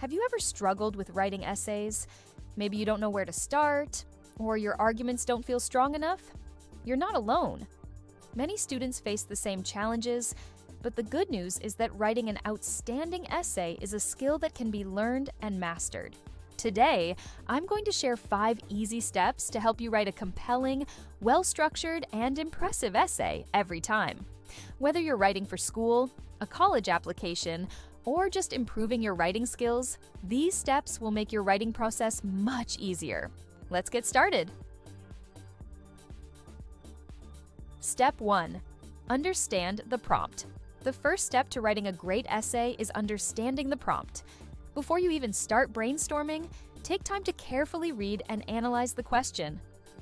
Have you ever struggled with writing essays? Maybe you don't know where to start, or your arguments don't feel strong enough? You're not alone. Many students face the same challenges, but the good news is that writing an outstanding essay is a skill that can be learned and mastered. Today, I'm going to share 5 easy steps to help you write a compelling, well-structured, and impressive essay every time. Whether you're writing for school, a college application, or just improving your writing skills, these steps will make your writing process much easier. Let's get started. Step 1. Understand the prompt. The first step to writing a great essay is understanding the prompt. Before you even start brainstorming, take time to carefully read and analyze the question.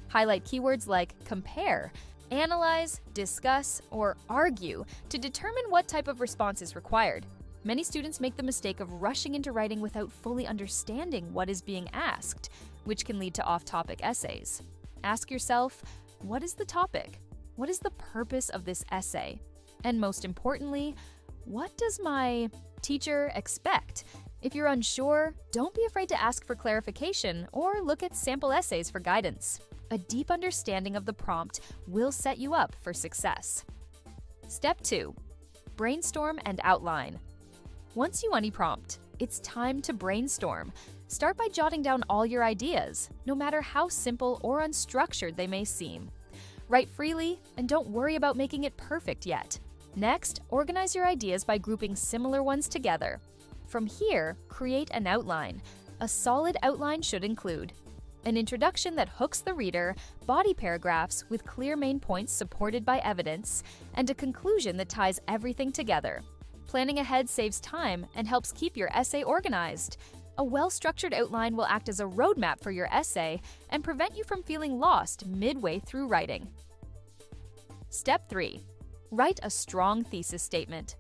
Highlight keywords like compare, analyze, discuss, or argue to determine what type of response is required. Many students make the mistake of rushing into writing without fully understanding what is being asked, which can lead to off-topic essays. Ask yourself, what is the topic? What is the purpose of this essay? And most importantly, what does my teacher expect? If you're unsure, don't be afraid to ask for clarification or look at sample essays for guidance. A deep understanding of the prompt will set you up for success. Step 2. Brainstorm and outline. Once you prompt, it's time to brainstorm. Start by jotting down all your ideas, no matter how simple or unstructured they may seem. Write freely and don't worry about making it perfect yet. Next, organize your ideas by grouping similar ones together. From here, create an outline. A solid outline should include an introduction that hooks the reader, body paragraphs with clear main points supported by evidence, and a conclusion that ties everything together. Planning ahead saves time and helps keep your essay organized. A well-structured outline will act as a roadmap for your essay and prevent you from feeling lost midway through writing. Step 3. Write a strong thesis statement.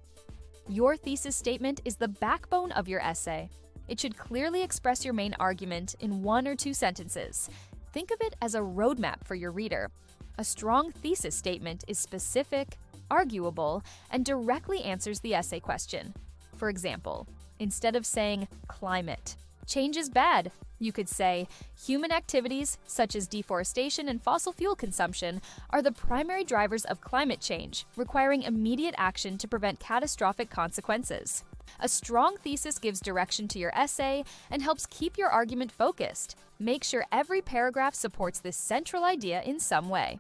Your thesis statement is the backbone of your essay. It should clearly express your main argument in 1 or 2 sentences. Think of it as a roadmap for your reader. A strong thesis statement is specific, arguable, and directly answers the essay question. For example, instead of saying climate, change is bad, you could say human activities such as deforestation and fossil fuel consumption are the primary drivers of climate change, requiring immediate action to prevent catastrophic consequences. A strong thesis gives direction to your essay and helps keep your argument focused. Make sure every paragraph supports this central idea in some way.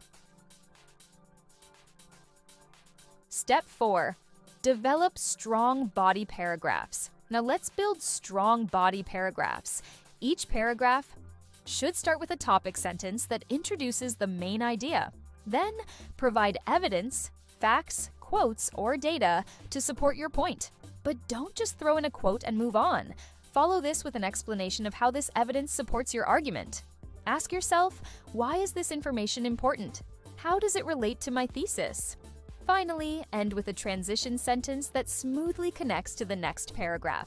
Step 4. Develop strong body paragraphs. Now let's build strong body paragraphs. Each paragraph should start with a topic sentence that introduces the main idea. Then provide evidence, facts, quotes, or data to support your point. But don't just throw in a quote and move on. Follow this with an explanation of how this evidence supports your argument. Ask yourself, why is this information important? How does it relate to my thesis? Finally, end with a transition sentence that smoothly connects to the next paragraph.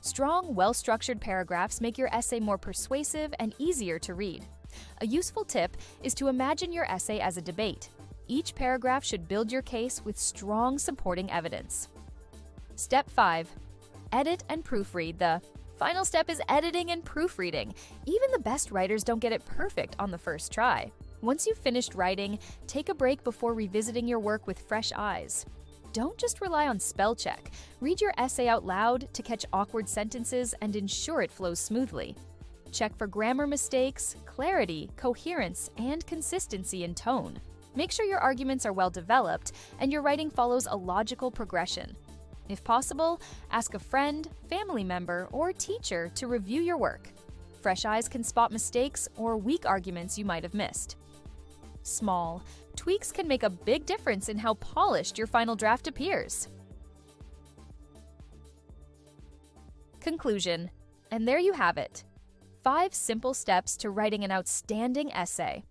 Strong, well-structured paragraphs make your essay more persuasive and easier to read. A useful tip is to imagine your essay as a debate. Each paragraph should build your case with strong supporting evidence. Step 5. Edit and proofread. The final step is editing and proofreading. Even the best writers don't get it perfect on the first try. Once you've finished writing, take a break before revisiting your work with fresh eyes. Don't just rely on spell check. Read your essay out loud to catch awkward sentences and ensure it flows smoothly. Check for grammar mistakes, clarity, coherence, and consistency in tone. Make sure your arguments are well developed and your writing follows a logical progression. If possible, ask a friend, family member, or teacher to review your work. Fresh eyes can spot mistakes or weak arguments you might have missed. Small tweaks can make a big difference in how polished your final draft appears. Conclusion. And there you have it. 5 simple steps to writing an outstanding essay.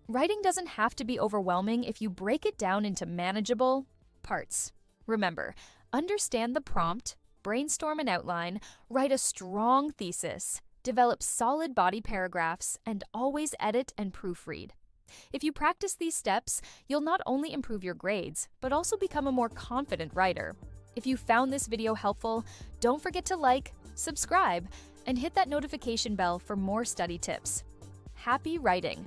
Writing doesn't have to be overwhelming if you break it down into manageable parts. Remember, understand the prompt, brainstorm an outline, write a strong thesis, develop solid body paragraphs, and always edit and proofread. If you practice these steps, you'll not only improve your grades, but also become a more confident writer. If you found this video helpful, don't forget to like, subscribe, and hit that notification bell for more study tips. Happy writing!